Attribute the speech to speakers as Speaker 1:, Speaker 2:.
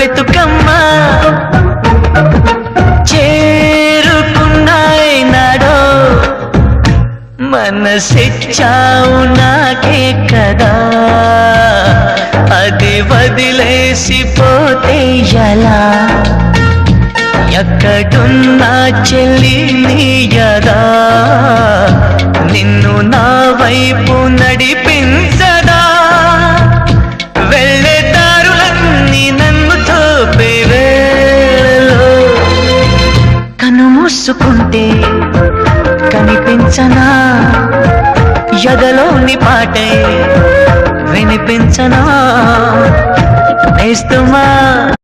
Speaker 1: వెతుకమ్మా చేరుకున్నాయి నాడో మనసిచ్చావు నాకే కదా అది వదిలేసిపోతే ఎలా ఎక్కడున్నా చెల్లి నీయదా నిన్ను నా వైపు నడిపించదా వెళ్ళే దారులన్నీ నన్ను తోపే వేళలో కను మూసుకుంటే కనిపించనా ఎదలోని పాటే వినిపించనా నేస్తమా